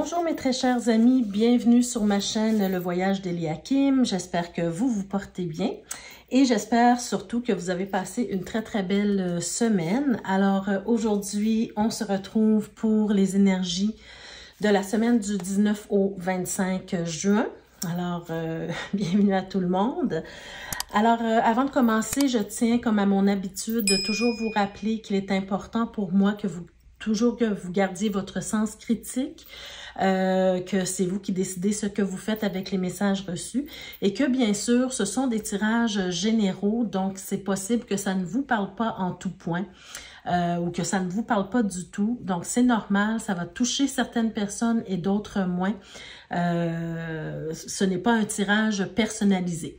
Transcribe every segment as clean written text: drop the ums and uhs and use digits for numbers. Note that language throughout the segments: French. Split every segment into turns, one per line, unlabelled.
Bonjour mes très chers amis, bienvenue sur ma chaîne Le Voyage d'Eliakim. J'espère que vous vous portez bien et j'espère surtout que vous avez passé une très belle semaine. Alors aujourd'hui, on se retrouve pour les énergies de la semaine du 19 au 25 juin. Alors, bienvenue à tout le monde. Alors, avant de commencer, je tiens comme à mon habitude de toujours vous rappeler qu'il est important pour moi que vous gardiez votre sens critique, que c'est vous qui décidez ce que vous faites avec les messages reçus et que bien sûr, ce sont des tirages généraux, donc c'est possible que ça ne vous parle pas en tout point. Ou que ça ne vous parle pas du tout. Donc, c'est normal, ça va toucher certaines personnes et d'autres moins. Ce n'est pas un tirage personnalisé.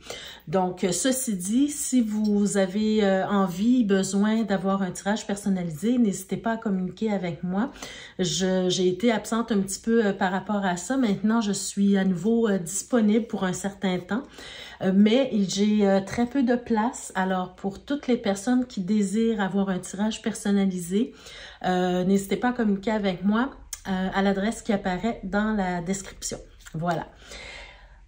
Donc, ceci dit, si vous avez envie, besoin d'avoir un tirage personnalisé, n'hésitez pas à communiquer avec moi. J'ai été absente un petit peu par rapport à ça. Maintenant, je suis à nouveau disponible pour un certain temps. Mais j'ai très peu de place. Alors, pour toutes les personnes qui désirent avoir un tirage personnalisé, n'hésitez pas à communiquer avec moi à l'adresse qui apparaît dans la description. Voilà.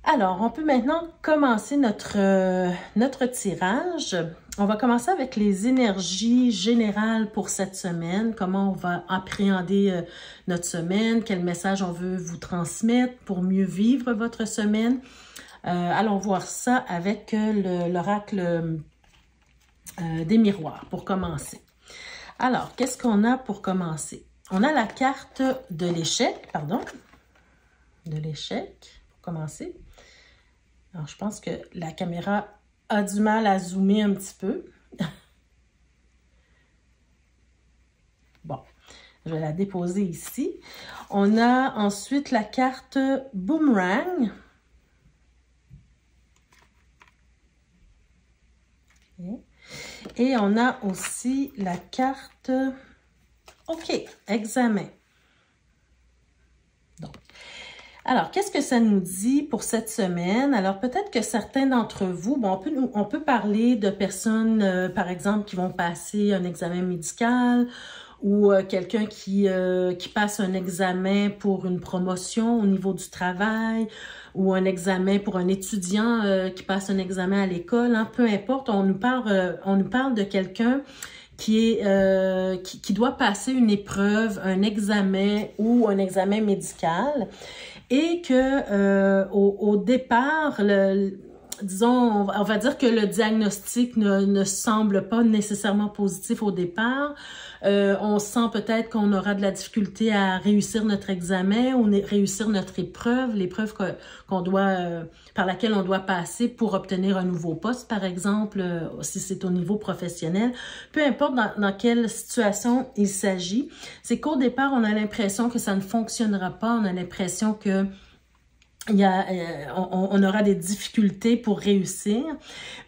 Alors, on peut maintenant commencer notre tirage. On va commencer avec les énergies générales pour cette semaine, comment on va appréhender notre semaine, quel message on veut vous transmettre pour mieux vivre votre semaine. Allons voir ça avec l'oracle des miroirs pour commencer. Alors, qu'est-ce qu'on a pour commencer? On a la carte de l'échec, pour commencer. Alors, je pense que la caméra a du mal à zoomer un petit peu. Bon, je vais la déposer ici. On a ensuite la carte Boomerang. Et on a aussi la carte, OK, examen. Donc, alors, qu'est-ce que ça nous dit pour cette semaine? Alors, peut-être que certains d'entre vous, bon, on peut parler de personnes, par exemple, qui vont passer un examen médical ou quelqu'un qui passe un examen pour une promotion au niveau du travail ou un examen pour un étudiant qui passe un examen à l'école, hein, peu importe, on nous parle de quelqu'un qui doit passer une épreuve, un examen ou un examen médical et que au départ, disons, on va dire que le diagnostic ne semble pas nécessairement positif au départ. On sent peut-être qu'on aura de la difficulté à réussir notre examen ou réussir notre épreuve, l'épreuve par laquelle on doit passer pour obtenir un nouveau poste, par exemple, si c'est au niveau professionnel. Peu importe dans quelle situation il s'agit, c'est qu'au départ, on a l'impression que ça ne fonctionnera pas, on a l'impression que on aura des difficultés pour réussir,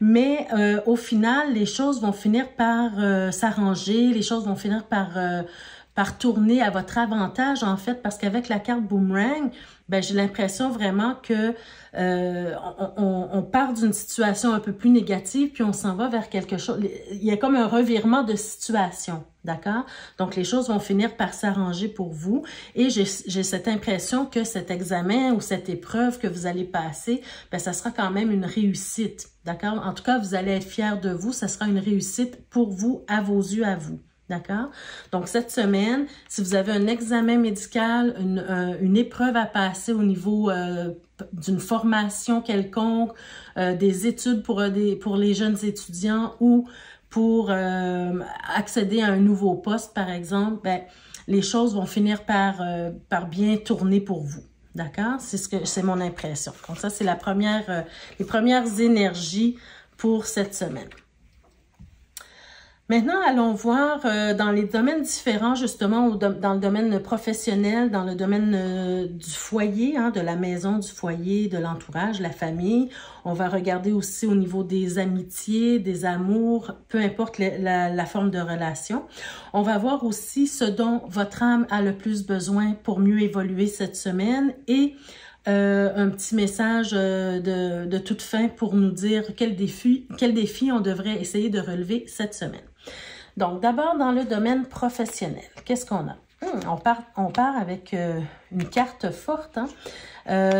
mais au final, les choses vont finir par s'arranger, les choses vont finir par tourner à votre avantage, en fait, parce qu'avec la carte Boomerang, ben, j'ai l'impression vraiment que on part d'une situation un peu plus négative, puis on s'en va vers quelque chose. Il y a comme un revirement de situation, d'accord? Donc, les choses vont finir par s'arranger pour vous. Et j'ai cette impression que cet examen ou cette épreuve que vous allez passer, ben, ça sera quand même une réussite, d'accord? En tout cas, vous allez être fiers de vous. Ça sera une réussite pour vous, à vos yeux, à vous. D'accord? Donc, cette semaine, si vous avez un examen médical, une épreuve à passer au niveau d'une formation quelconque, des études pour les jeunes étudiants ou pour accéder à un nouveau poste, par exemple, ben, les choses vont finir par bien tourner pour vous. D'accord? C'est mon impression. Donc, ça, c'est les premières énergies pour cette semaine. Maintenant, allons voir dans les domaines différents, justement, dans le domaine professionnel, dans le domaine du foyer, hein, de la maison, du foyer, de l'entourage, la famille. On va regarder aussi au niveau des amitiés, des amours, peu importe la forme de relation. On va voir aussi ce dont votre âme a le plus besoin pour mieux évoluer cette semaine et un petit message de toute fin pour nous dire quel défi on devrait essayer de relever cette semaine. Donc, d'abord, dans le domaine professionnel, qu'est-ce qu'on a? On part avec une carte forte. Hein?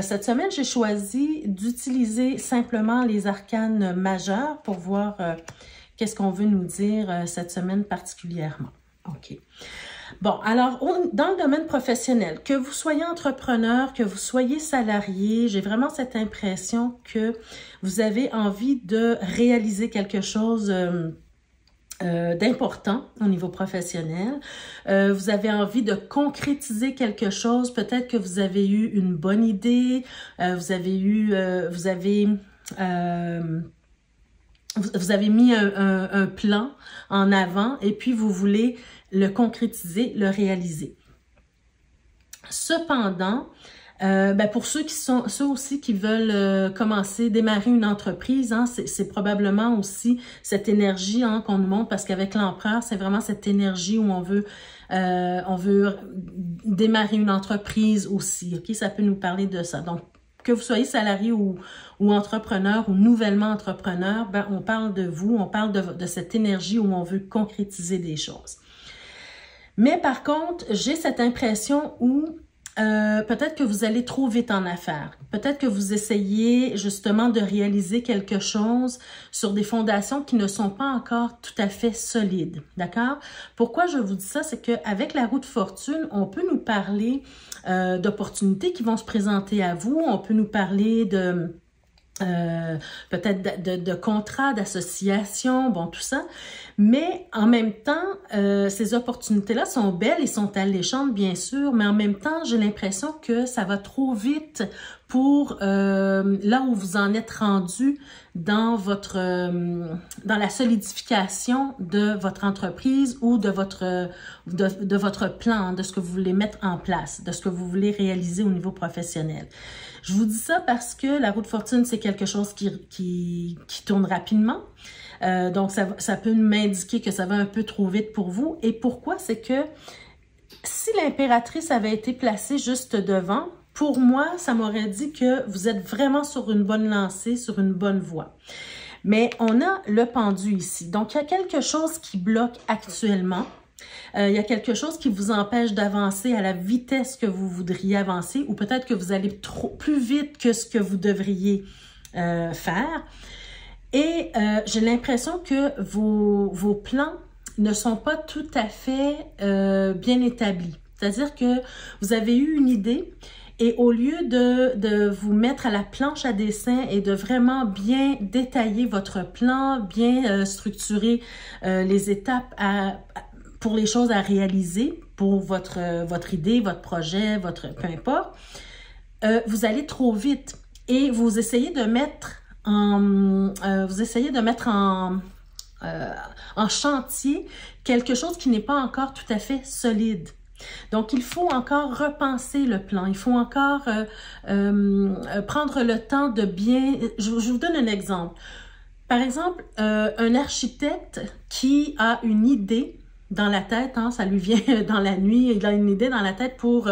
Cette semaine, j'ai choisi d'utiliser simplement les arcanes majeurs pour voir qu'est-ce qu'on veut nous dire cette semaine particulièrement. OK. Bon, alors, dans le domaine professionnel, que vous soyez entrepreneur, que vous soyez salarié, j'ai vraiment cette impression que vous avez envie de réaliser quelque chose d'important au niveau professionnel. Vous avez envie de concrétiser quelque chose. Peut-être que vous avez eu une bonne idée, vous avez mis un plan en avant et puis vous voulez le concrétiser, le réaliser. Cependant, pour ceux aussi qui veulent démarrer une entreprise, hein, c'est probablement aussi cette énergie hein, qu'on nous montre, parce qu'avec l'empereur, c'est vraiment cette énergie où on veut démarrer une entreprise aussi. Ok, ça peut nous parler de ça. Donc, que vous soyez salarié ou entrepreneur ou nouvellement entrepreneur, on parle de vous, on parle de cette énergie où on veut concrétiser des choses. Mais par contre, j'ai cette impression où peut-être que vous allez trop vite en affaires. Peut-être que vous essayez justement de réaliser quelque chose sur des fondations qui ne sont pas encore tout à fait solides. D'accord? Pourquoi je vous dis ça? C'est qu'avec la roue de fortune, on peut nous parler d'opportunités qui vont se présenter à vous. On peut nous parler de peut-être de contrats, d'associations, bon, tout ça. Mais en même temps, ces opportunités-là sont belles et sont alléchantes, bien sûr, mais en même temps, j'ai l'impression que ça va trop vite pour là où vous en êtes rendu dans la solidification de votre entreprise ou de votre plan, de ce que vous voulez mettre en place, de ce que vous voulez réaliser au niveau professionnel. Je vous dis ça parce que la roue de fortune, c'est quelque chose qui tourne rapidement. Donc, ça peut m'indiquer que ça va un peu trop vite pour vous. Et pourquoi? C'est que si l'impératrice avait été placée juste devant, pour moi, ça m'aurait dit que vous êtes vraiment sur une bonne lancée, sur une bonne voie. Mais on a le pendu ici. Donc, il y a quelque chose qui bloque actuellement. Il y a quelque chose qui vous empêche d'avancer à la vitesse que vous voudriez avancer, ou peut-être que vous allez plus vite que ce que vous devriez faire. Et j'ai l'impression que vos plans ne sont pas tout à fait bien établis. C'est-à-dire que vous avez eu une idée et au lieu de vous mettre à la planche à dessin et de vraiment bien détailler votre plan, bien structurer les étapes pour les choses à réaliser, pour votre idée, votre projet, peu importe, vous allez trop vite et vous essayez de mettre en chantier quelque chose qui n'est pas encore tout à fait solide. Donc, il faut encore repenser le plan. Il faut encore prendre le temps de bien... Je vous donne un exemple. Par exemple, un architecte qui a une idée dans la tête, hein, ça lui vient dans la nuit, il a une idée dans la tête pour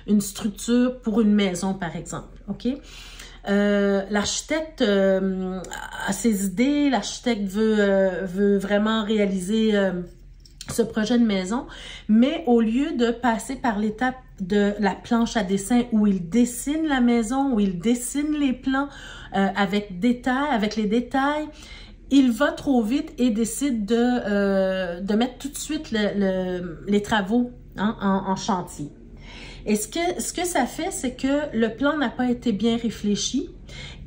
une structure, pour une maison, par exemple. OK? L'architecte a ses idées, l'architecte veut vraiment réaliser ce projet de maison, mais au lieu de passer par l'étape de la planche à dessin où il dessine la maison, où il dessine les plans avec les détails, il va trop vite et décide de mettre tout de suite les travaux hein, en chantier. Et ce que ça fait, c'est que le plan n'a pas été bien réfléchi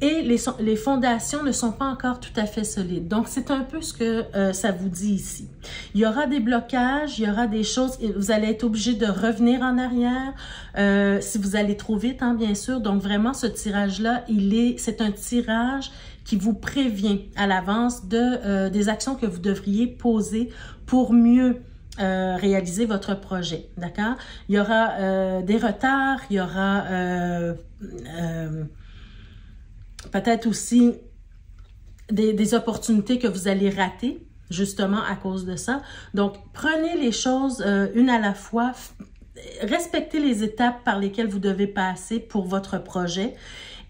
et les fondations ne sont pas encore tout à fait solides. Donc, c'est un peu ce que ça vous dit ici. Il y aura des blocages, il y aura des choses, vous allez être obligé de revenir en arrière si vous allez trop vite, hein, bien sûr. Donc, vraiment, ce tirage-là, c'est un tirage qui vous prévient à l'avance des actions que vous devriez poser pour mieux réaliser votre projet, d'accord? Il y aura des retards, il y aura peut-être aussi des opportunités que vous allez rater, justement à cause de ça. Donc, prenez les choses une à la fois, respectez les étapes par lesquelles vous devez passer pour votre projet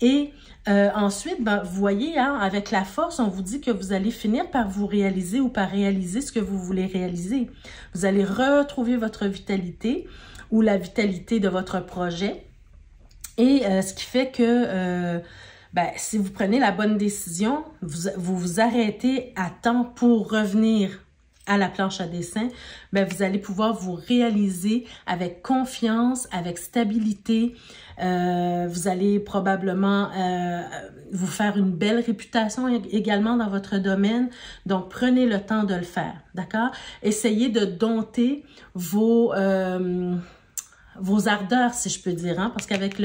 et ensuite, vous voyez, hein, avec la force, on vous dit que vous allez finir par vous réaliser ou par réaliser ce que vous voulez réaliser. Vous allez retrouver votre vitalité. ou la vitalité de votre projet. Et ce qui fait que si vous prenez la bonne décision, vous vous arrêtez à temps pour revenir à la planche à dessin, vous allez pouvoir vous réaliser avec confiance, avec stabilité. Vous allez probablement vous faire une belle réputation également dans votre domaine. Donc, prenez le temps de le faire, d'accord? Essayez de dompter vos ardeurs, si je peux dire, hein? Parce qu'avec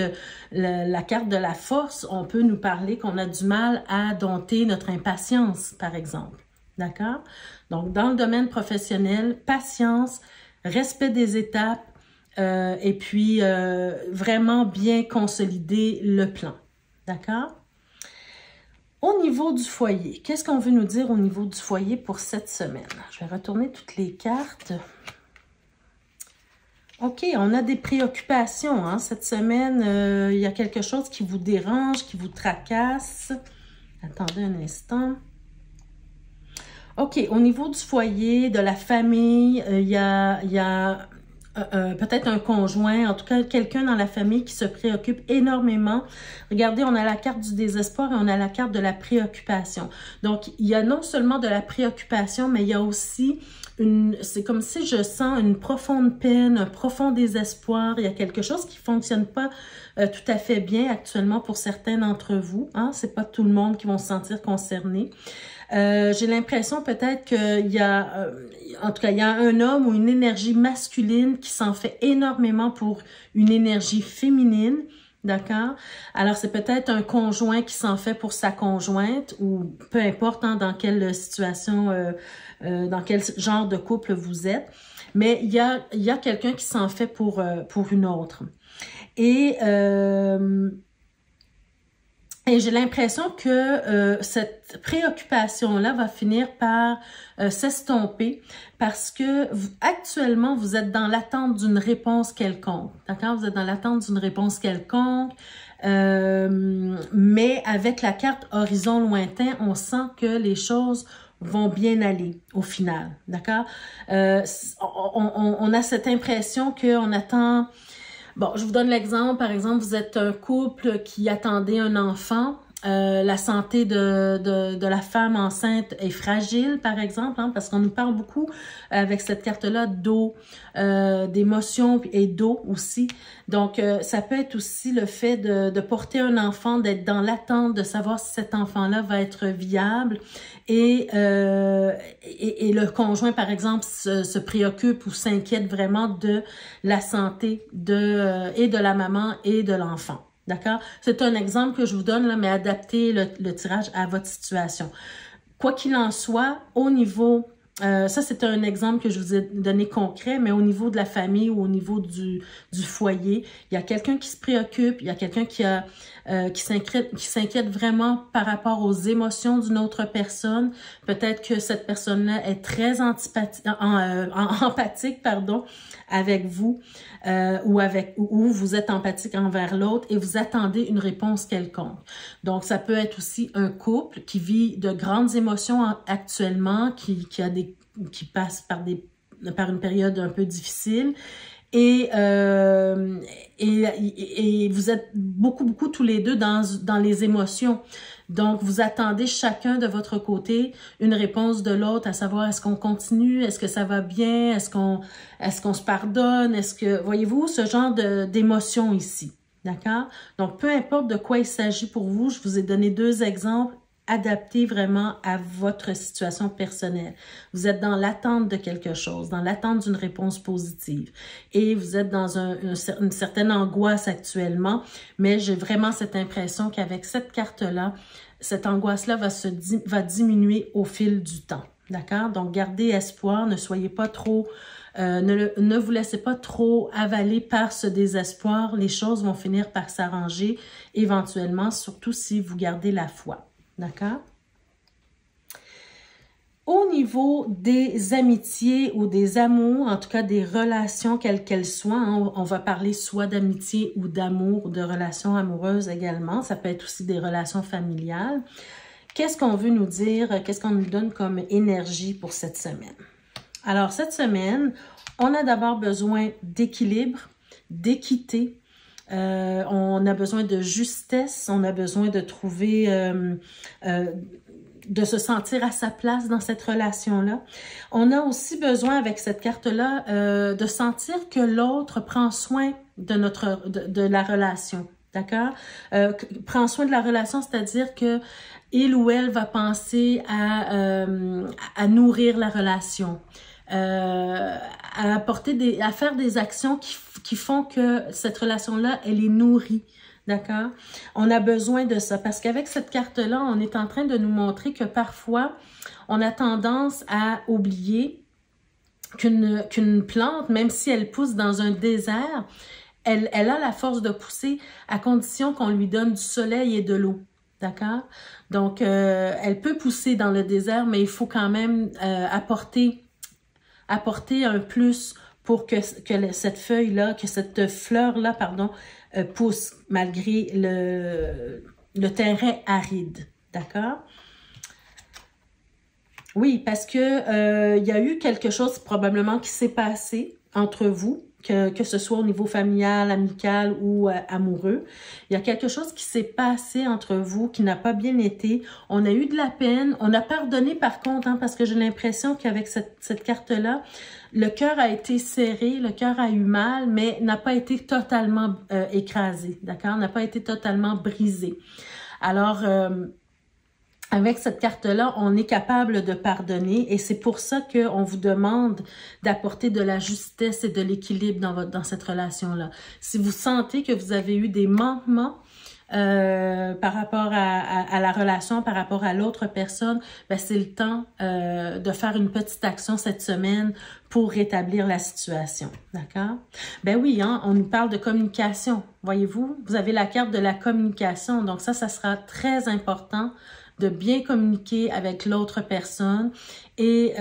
la carte de la force, on peut nous parler qu'on a du mal à dompter notre impatience, par exemple. D'accord? Donc, dans le domaine professionnel, patience, respect des étapes et puis vraiment bien consolider le plan. D'accord? Au niveau du foyer, qu'est-ce qu'on veut nous dire au niveau du foyer pour cette semaine? Je vais retourner toutes les cartes. OK, on a des préoccupations, hein? Cette semaine, il y a quelque chose qui vous dérange, qui vous tracasse. Attendez un instant. OK, au niveau du foyer, de la famille, il y a peut-être un conjoint, en tout cas quelqu'un dans la famille qui se préoccupe énormément. Regardez, on a la carte du désespoir et on a la carte de la préoccupation. Donc, il y a non seulement de la préoccupation, mais il y a aussi c'est comme si je sens une profonde peine, un profond désespoir. Il y a quelque chose qui ne fonctionne pas tout à fait bien actuellement pour certains d'entre vous. Hein? Ce n'est pas tout le monde qui va se sentir concerné. J'ai l'impression peut-être qu'il y a, en tout cas, il y a un homme ou une énergie masculine qui s'en fait énormément pour une énergie féminine. D'accord? Alors, c'est peut-être un conjoint qui s'en fait pour sa conjointe ou peu importe hein, dans quelle situation, dans quel genre de couple vous êtes. Mais il y a quelqu'un qui s'en fait pour une autre. Et j'ai l'impression que cette préoccupation-là va finir par s'estomper parce que actuellement, vous êtes dans l'attente d'une réponse quelconque. D'accord? Vous êtes dans l'attente d'une réponse quelconque. Mais avec la carte Horizon lointain, on sent que les choses vont bien aller au final. D'accord? On a cette impression qu'on attend... Bon, je vous donne l'exemple. Par exemple, vous êtes un couple qui attendait un enfant. La santé de la femme enceinte est fragile, par exemple, hein, parce qu'on nous parle beaucoup avec cette carte-là d'eau, d'émotions et d'eau aussi. Donc, ça peut être aussi le fait de porter un enfant, d'être dans l'attente, de savoir si cet enfant-là va être viable. Et le conjoint, par exemple, se préoccupe ou s'inquiète vraiment de la santé et de la maman et de l'enfant. D'accord? C'est un exemple que je vous donne, là, mais adaptez le tirage à votre situation. Quoi qu'il en soit, au niveau... ça, c'est un exemple que je vous ai donné concret, mais au niveau de la famille ou au niveau du foyer, il y a quelqu'un qui se préoccupe, il y a quelqu'un qui s'inquiète vraiment par rapport aux émotions d'une autre personne. Peut-être que cette personne-là est très empathique, avec vous ou vous êtes empathique envers l'autre et vous attendez une réponse quelconque. Donc, ça peut être aussi un couple qui vit de grandes émotions actuellement, qui passe par une période un peu difficile. Et vous êtes beaucoup tous les deux dans les émotions. Donc, vous attendez chacun de votre côté une réponse de l'autre, à savoir est-ce qu'on continue, est-ce que ça va bien, est-ce qu'on se pardonne, voyez-vous, ce genre d'émotions ici, d'accord? Donc, peu importe de quoi il s'agit pour vous, je vous ai donné 2 exemples adaptés vraiment à votre situation personnelle. Vous êtes dans l'attente de quelque chose, dans l'attente d'une réponse positive. Et vous êtes dans une certaine angoisse actuellement, mais j'ai vraiment cette impression qu'avec cette carte-là, cette angoisse-là va diminuer au fil du temps. D'accord? Donc, gardez espoir, ne soyez pas trop... ne vous laissez pas trop avaler par ce désespoir. Les choses vont finir par s'arranger éventuellement, surtout si vous gardez la foi. D'accord? Au niveau des amitiés ou des amours, en tout cas des relations quelles qu'elles soient, hein, on va parler soit d'amitié ou d'amour, ou de relations amoureuses également. Ça peut être aussi des relations familiales. Qu'est-ce qu'on veut nous dire? Qu'est-ce qu'on nous donne comme énergie pour cette semaine? Alors, cette semaine, on a d'abord besoin d'équilibre. d'équité. On a besoin de justesse, on a besoin de trouver, de se sentir à sa place dans cette relation-là. On a aussi besoin, avec cette carte-là, de sentir que l'autre prend soin de la relation. D'accord? Prend soin de la relation, c'est-à-dire que il ou elle va penser à nourrir la relation, à faire des actions qui font que cette relation-là, elle est nourrie. D'accord? On a besoin de ça parce qu'avec cette carte-là, on est en train de nous montrer que parfois, on a tendance à oublier qu'une plante, même si elle pousse dans un désert, elle a la force de pousser à condition qu'on lui donne du soleil et de l'eau. D'accord? Donc, elle peut pousser dans le désert, mais il faut quand même apporter un plus pour que cette feuille-là, que cette fleur-là, pardon, pousse malgré le terrain aride. D'accord? Oui, parce que il y a eu quelque chose probablement qui s'est passé entre vous, que ce soit au niveau familial, amical ou amoureux. Il y a quelque chose qui s'est passé entre vous qui n'a pas bien été. On a eu de la peine. On a pardonné par contre, hein, parce que j'ai l'impression qu'avec cette carte-là, le cœur a été serré, le cœur a eu mal, mais n'a pas été totalement écrasé, d'accord? N'a pas été totalement brisé. Alors, avec cette carte-là, on est capable de pardonner et c'est pour ça qu'on vous demande d'apporter de la justesse et de l'équilibre dans cette relation-là. Si vous sentez que vous avez eu des manquements par rapport à la relation, par rapport à l'autre personne, ben c'est le temps de faire une petite action cette semaine pour rétablir la situation. D'accord? Ben oui, hein, on nous parle de communication. Voyez-vous, vous avez la carte de la communication. Donc ça sera très important de bien communiquer avec l'autre personne et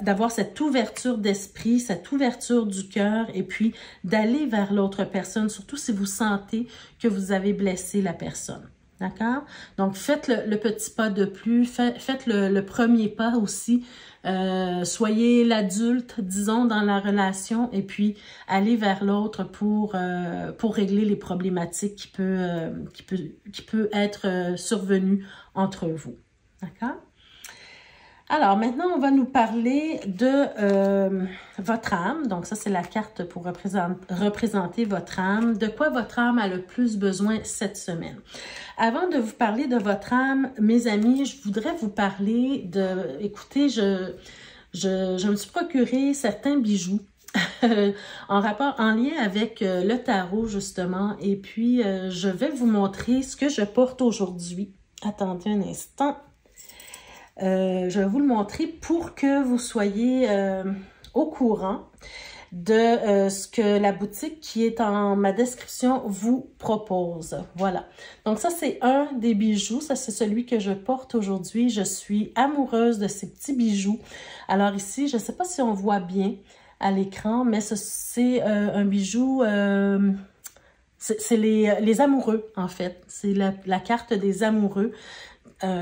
d'avoir cette ouverture d'esprit, cette ouverture du cœur et puis d'aller vers l'autre personne, surtout si vous sentez que vous avez blessé la personne. D'accord? Donc, faites le petit pas de plus, faites le premier pas aussi. Soyez l'adulte, disons, dans la relation et puis allez vers l'autre pour régler les problématiques qui peut être survenues entre vous. D'accord? Alors, maintenant, on va nous parler de votre âme. Donc, ça, c'est la carte pour représenter votre âme. De quoi votre âme a le plus besoin cette semaine? Avant de vous parler de votre âme, mes amis, je voudrais vous parler de... Écoutez, je me suis procuré certains bijoux en lien avec le tarot, justement. Et puis, je vais vous montrer ce que je porte aujourd'hui. Attendez un instant. Je vais vous le montrer pour que vous soyez au courant de ce que la boutique qui est en ma description vous propose. Voilà. Donc ça, c'est un des bijoux. Ça, c'est celui que je porte aujourd'hui. Je suis amoureuse de ces petits bijoux. Alors ici, je ne sais pas si on voit bien à l'écran, mais c'est un bijou... c'est les amoureux, en fait. C'est la carte des amoureux.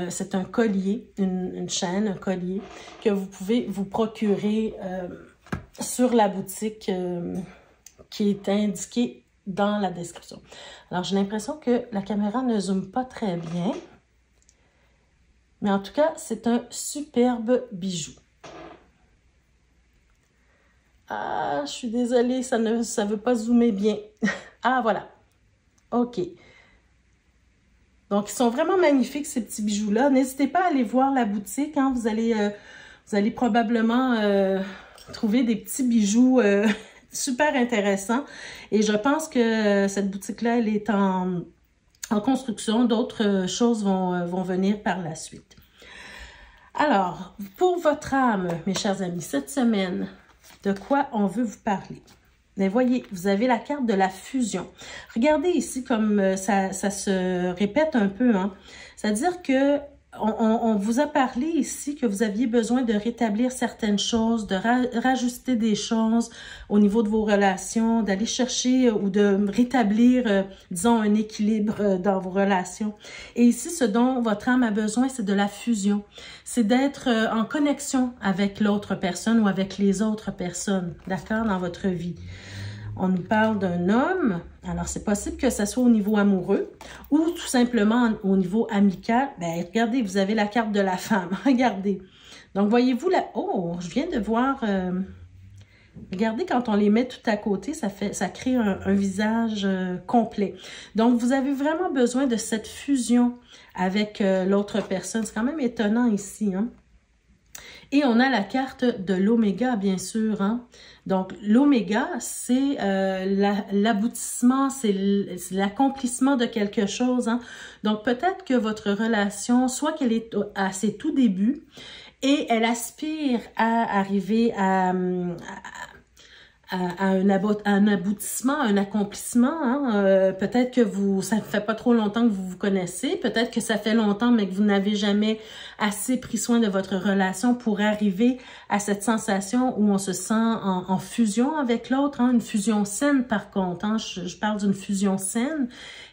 C'est un collier, une chaîne, un collier que vous pouvez vous procurer sur la boutique qui est indiquée dans la description. Alors, j'ai l'impression que la caméra ne zoome pas très bien. Mais en tout cas, c'est un superbe bijou. Ah, je suis désolée, ça veut pas zoomer bien. Ah, voilà. OK. Donc, ils sont vraiment magnifiques, ces petits bijoux-là. N'hésitez pas à aller voir la boutique. Hein. Vous allez probablement trouver des petits bijoux super intéressants. Et je pense que cette boutique-là, elle est en construction. D'autres choses vont venir par la suite. Alors, pour votre âme, mes chers amis, cette semaine, de quoi on veut vous parler? Mais voyez, vous avez la carte de la fusion. Regardez ici comme ça se répète un peu. Hein? C'est-à-dire que on vous a parlé ici que vous aviez besoin de rétablir certaines choses, de rajuster des choses au niveau de vos relations, d'aller chercher ou de rétablir, disons, un équilibre dans vos relations. Et ici, ce dont votre âme a besoin, c'est de la fusion. C'est d'être en connexion avec l'autre personne ou avec les autres personnes, d'accord, dans votre vie. On nous parle d'un homme. Alors, c'est possible que ça soit au niveau amoureux ou tout simplement au niveau amical. Ben, regardez, vous avez la carte de la femme. Regardez. Donc, voyez-vous là... Oh, je viens de voir... Regardez, quand on les met tout à côté, ça crée un visage complet. Donc, vous avez vraiment besoin de cette fusion avec l'autre personne. C'est quand même étonnant ici, hein? Et on a la carte de l'oméga, bien sûr, hein? Donc, l'oméga, c'est l'aboutissement, c'est l'accomplissement de quelque chose, hein? Donc, peut-être que votre relation, soit qu'elle est à ses tout débuts, et elle aspire à arriver à un aboutissement, un accomplissement. Hein? Peut-être que ça ne fait pas trop longtemps que vous vous connaissez. Peut-être que ça fait longtemps, mais que vous n'avez jamais assez pris soin de votre relation pour arriver à cette sensation où on se sent en fusion avec l'autre. Hein? Une fusion saine, par contre. Hein? Je parle d'une fusion saine.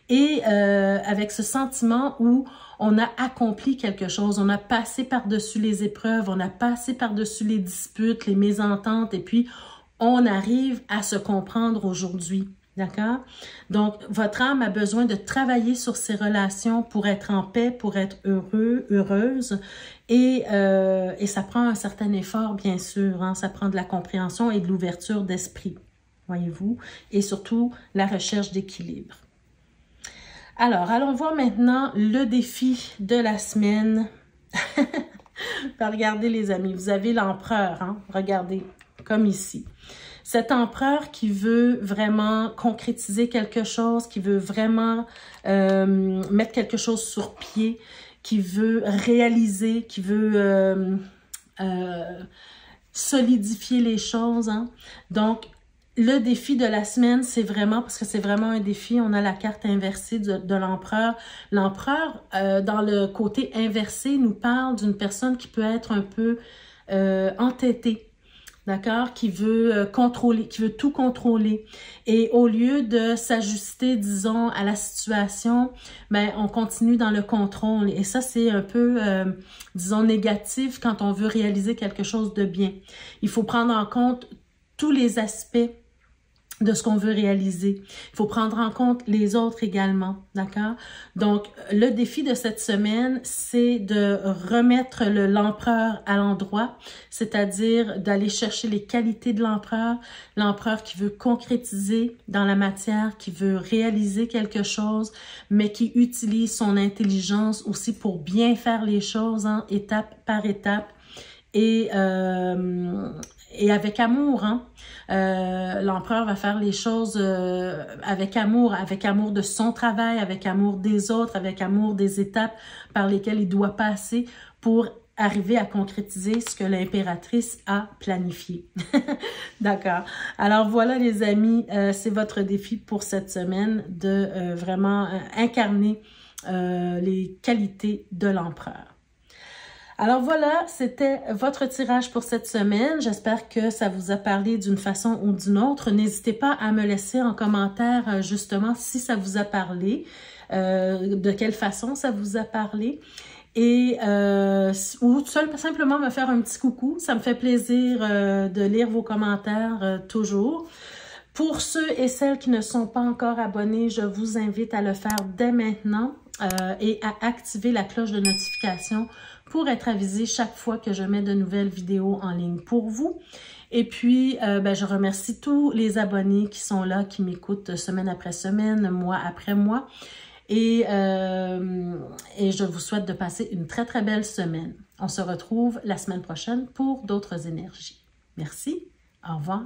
Et avec ce sentiment où on a accompli quelque chose, on a passé par-dessus les épreuves, on a passé par-dessus les disputes, les mésententes, et puis on arrive à se comprendre aujourd'hui, d'accord? Donc, votre âme a besoin de travailler sur ses relations pour être en paix, pour être heureuse, et ça prend un certain effort, bien sûr, hein? Ça prend de la compréhension et de l'ouverture d'esprit, voyez-vous, et surtout la recherche d'équilibre. Alors, allons voir maintenant le défi de la semaine. Regardez les amis, vous avez l'empereur, hein? Regardez, comme ici. Cet empereur qui veut vraiment concrétiser quelque chose, qui veut vraiment mettre quelque chose sur pied, qui veut réaliser, qui veut solidifier les choses. Hein? Donc, le défi de la semaine, c'est vraiment, parce que c'est vraiment un défi, on a la carte inversée de l'empereur. L'empereur, dans le côté inversé, nous parle d'une personne qui peut être un peu entêtée, d'accord, qui veut contrôler, qui veut tout contrôler. Et au lieu de s'ajuster, disons, à la situation, ben, on continue dans le contrôle. Et ça, c'est un peu, disons, négatif quand on veut réaliser quelque chose de bien. Il faut prendre en compte tous les aspects de ce qu'on veut réaliser. Il faut prendre en compte les autres également, d'accord? Donc, le défi de cette semaine, c'est de remettre l'empereur à l'endroit, c'est-à-dire d'aller chercher les qualités de l'empereur qui veut concrétiser dans la matière, qui veut réaliser quelque chose, mais qui utilise son intelligence aussi pour bien faire les choses, hein, étape par étape, et avec amour, hein. L'empereur va faire les choses avec amour de son travail, avec amour des autres, avec amour des étapes par lesquelles il doit passer pour arriver à concrétiser ce que l'impératrice a planifié. D'accord. Alors voilà les amis, c'est votre défi pour cette semaine de vraiment incarner les qualités de l'empereur. Alors voilà, c'était votre tirage pour cette semaine. J'espère que ça vous a parlé d'une façon ou d'une autre. N'hésitez pas à me laisser en commentaire justement si ça vous a parlé, de quelle façon ça vous a parlé. Et ou simplement me faire un petit coucou. Ça me fait plaisir de lire vos commentaires toujours. Pour ceux et celles qui ne sont pas encore abonnés, je vous invite à le faire dès maintenant et à activer la cloche de notification pour être avisé chaque fois que je mets de nouvelles vidéos en ligne pour vous. Et puis, je remercie tous les abonnés qui sont là, qui m'écoutent semaine après semaine, mois après mois. Et je vous souhaite de passer une très, très belle semaine. On se retrouve la semaine prochaine pour d'autres énergies. Merci. Au revoir.